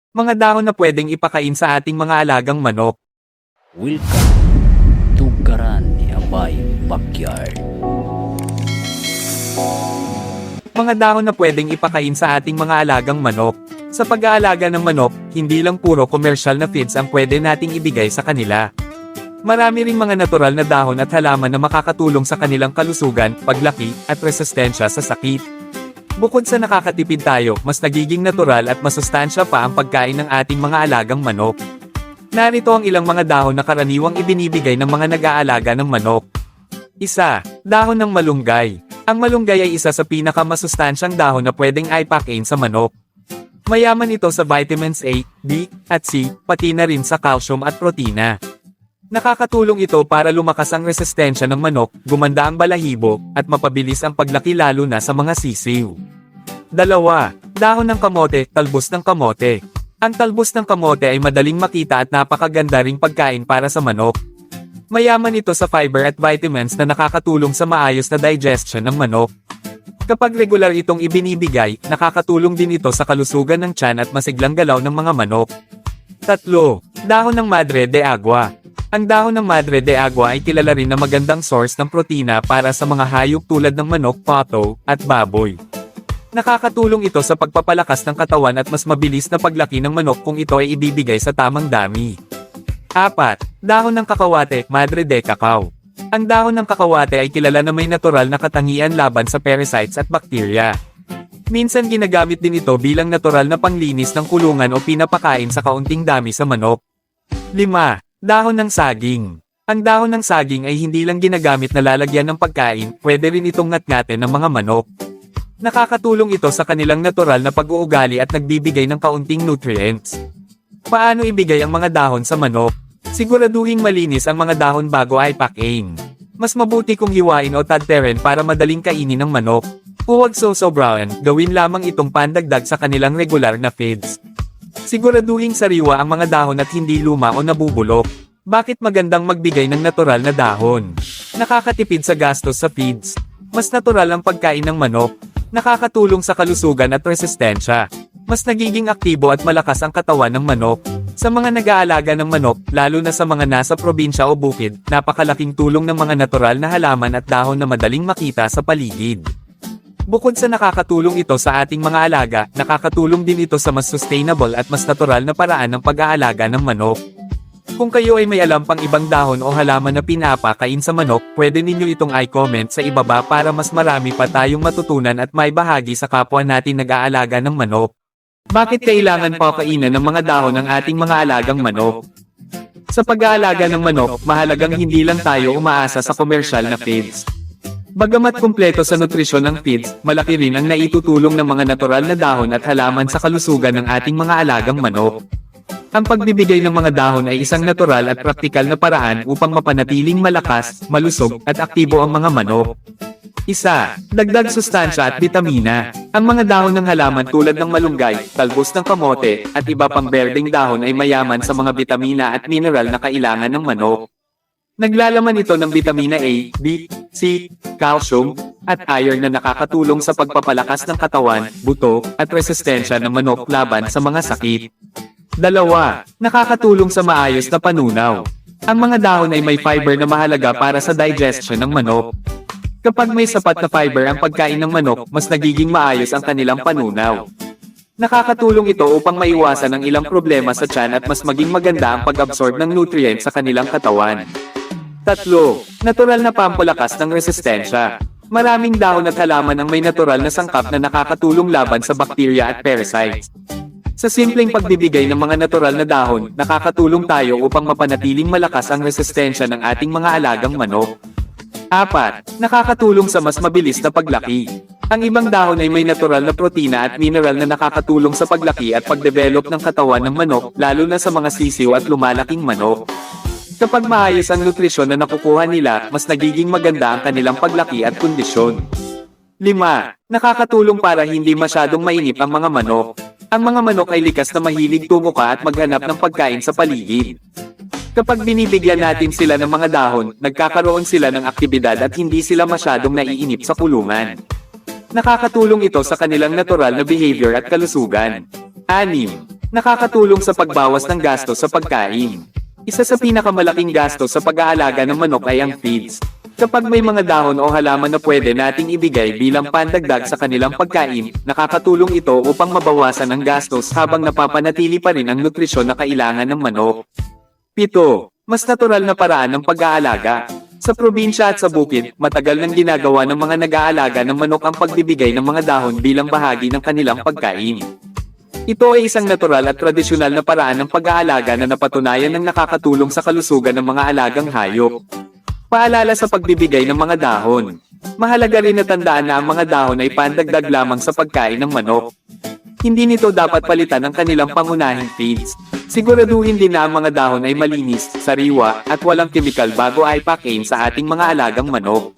Mga dahon na pwedeng ipakain sa ating mga alagang manok. Welcome to Garani Abay Backyard. Mga dahon na pwedeng ipakain sa ating mga alagang manok. Sa pag-aalaga ng manok, hindi lang puro komersyal na feeds ang pwede nating ibigay sa kanila. Marami ring mga natural na dahon at halaman na makakatulong sa kanilang kalusugan, paglaki, at resistensya sa sakit. Bukod sa nakakatipid tayo, mas nagiging natural at masustansya pa ang pagkain ng ating mga alagang manok. Narito ang ilang mga dahon na karaniwang ibinibigay ng mga nag-aalaga ng manok. 1. Dahon ng malunggay. Ang malunggay ay isa sa pinakamasustansyang dahon na pwedeng ipakain sa manok. Mayaman ito sa vitamins A, B, at C, pati na rin sa calcium at protina. Nakakatulong ito para lumakas ang resistensya ng manok, gumanda ang balahibo, at mapabilis ang paglaki lalo na sa mga sisiw. 2. Dahon ng kamote, talbos ng kamote. Ang talbos ng kamote ay madaling makita at napakaganda ring pagkain para sa manok. Mayaman ito sa fiber at vitamins na nakakatulong sa maayos na digestion ng manok. Kapag regular itong ibinibigay, nakakatulong din ito sa kalusugan ng tiyan at masiglang galaw ng mga manok. 3. Dahon ng Madre de Agua. Ang dahon ng Madre de Agua ay kilala rin na magandang source ng protina para sa mga hayop tulad ng manok, pato, at baboy. Nakakatulong ito sa pagpapalakas ng katawan at mas mabilis na paglaki ng manok kung ito ay ibibigay sa tamang dami. 4. Dahon ng kakawate, Madre de Cacao. Ang dahon ng kakawate ay kilala na may natural na katangian laban sa parasites at bakterya. Minsan ginagamit din ito bilang natural na panglinis ng kulungan o pinapakain sa kaunting dami sa manok. 5. Dahon ng saging. Ang dahon ng saging ay hindi lang ginagamit na lalagyan ng pagkain, pwede rin itong ngatngatin ng mga manok. Nakakatulong ito sa kanilang natural na pag-uugali at nagbibigay ng kaunting nutrients. Paano ibigay ang mga dahon sa manok? Siguraduhing malinis ang mga dahon bago ipakain. Mas mabuti kung hiwain o tadteren para madaling kainin ng manok. Huwag sosobrahan, gawin lamang itong pandagdag sa kanilang regular na feeds. Siguraduhing sariwa ang mga dahon at hindi luma o nabubulok. Bakit magandang magbigay ng natural na dahon? Nakakatipid sa gastos sa feeds. Mas natural ang pagkain ng manok. Nakakatulong sa kalusugan at resistensya. Mas nagiging aktibo at malakas ang katawan ng manok. Sa mga nag-aalaga ng manok, lalo na sa mga nasa probinsya o bukid, napakalaking tulong ng mga natural na halaman at dahon na madaling makita sa paligid. Bukod sa nakakatulong ito sa ating mga alaga, nakakatulong din ito sa mas sustainable at mas natural na paraan ng pag-aalaga ng manok. Kung kayo ay may alam pang ibang dahon o halaman na pinapakain sa manok, pwede ninyo itong i-comment sa ibaba para mas marami pa tayong matutunan at may bahagi sa kapwa natin nag-aalaga ng manok. Bakit kailangan pakainan ng mga dahon ng ating mga alagang manok? Sa pag-aalaga ng manok, mahalagang hindi lang tayo umaasa sa komersyal na feeds. Bagamat kumpleto sa nutrisyon ng feeds, malaki rin ang naitutulong ng mga natural na dahon at halaman sa kalusugan ng ating mga alagang manok. Ang pagbibigay ng mga dahon ay isang natural at praktikal na paraan upang mapanatiling malakas, malusog, at aktibo ang mga manok. 1. Dagdag sustansya at bitamina. Ang mga dahon ng halaman tulad ng malunggay, talbos ng kamote, at iba pang berdeng dahon ay mayaman sa mga bitamina at mineral na kailangan ng manok. Naglalaman ito ng bitamina A, B, C, calcium, at iron na nakakatulong sa pagpapalakas ng katawan, buto, at resistensya ng manok laban sa mga sakit. 2. Nakakatulong sa maayos na panunaw. Ang mga dahon ay may fiber na mahalaga para sa digestion ng manok. Kapag may sapat na fiber ang pagkain ng manok, mas nagiging maayos ang kanilang panunaw. Nakakatulong ito upang maiwasan ang ilang problema sa tiyan at mas maging maganda ang pag-absorb ng nutrients sa kanilang katawan. 3. Natural na pampalakas ng resistensya. Maraming dahon at halaman ang may natural na sangkap na nakakatulong laban sa bakterya at parasites. Sa simpleng pagbibigay ng mga natural na dahon, nakakatulong tayo upang mapanatiling malakas ang resistensya ng ating mga alagang manok. 4. Nakakatulong sa mas mabilis na paglaki. Ang ibang dahon ay may natural na protina at mineral na nakakatulong sa paglaki at pagdevelop ng katawan ng manok, lalo na sa mga sisiw at lumalaking manok. Kapag maayos ang nutrisyon na nakukuha nila, mas nagiging maganda ang kanilang paglaki at kondisyon. 5. Nakakatulong para hindi masyadong mainip ang mga manok. Ang mga manok ay likas na mahilig tumuka at maghanap ng pagkain sa paligid. Kapag binibigyan natin sila ng mga dahon, nagkakaroon sila ng aktibidad at hindi sila masyadong naiinip sa kulungan. Nakakatulong ito sa kanilang natural na behavior at kalusugan. 6. Nakakatulong sa pagbawas ng gastos sa pagkain. Isa sa pinakamalaking gastos sa pag-aalaga ng manok ay ang feeds. Kapag may mga dahon o halaman na pwede nating ibigay bilang pandagdag sa kanilang pagkain, nakakatulong ito upang mabawasan ang gastos habang napapanatili pa rin ang nutrisyon na kailangan ng manok. 7. Mas natural na paraan ng pag-aalaga. Sa probinsya at sa bukid, matagal nang ginagawa ng mga nag-aalaga ng manok ang pagbibigay ng mga dahon bilang bahagi ng kanilang pagkain. Ito ay isang natural at tradisyonal na paraan ng pag-aalaga na napatunayan ng nakakatulong sa kalusugan ng mga alagang hayop. Paalala sa pagbibigay ng mga dahon. Mahalaga rin na tandaan na ang mga dahon ay pandagdag lamang sa pagkain ng manok. Hindi nito dapat palitan ang kanilang pangunahing feeds. Siguraduhin din na ang mga dahon ay malinis, sariwa, at walang kemikal bago ay pakain sa ating mga alagang manok.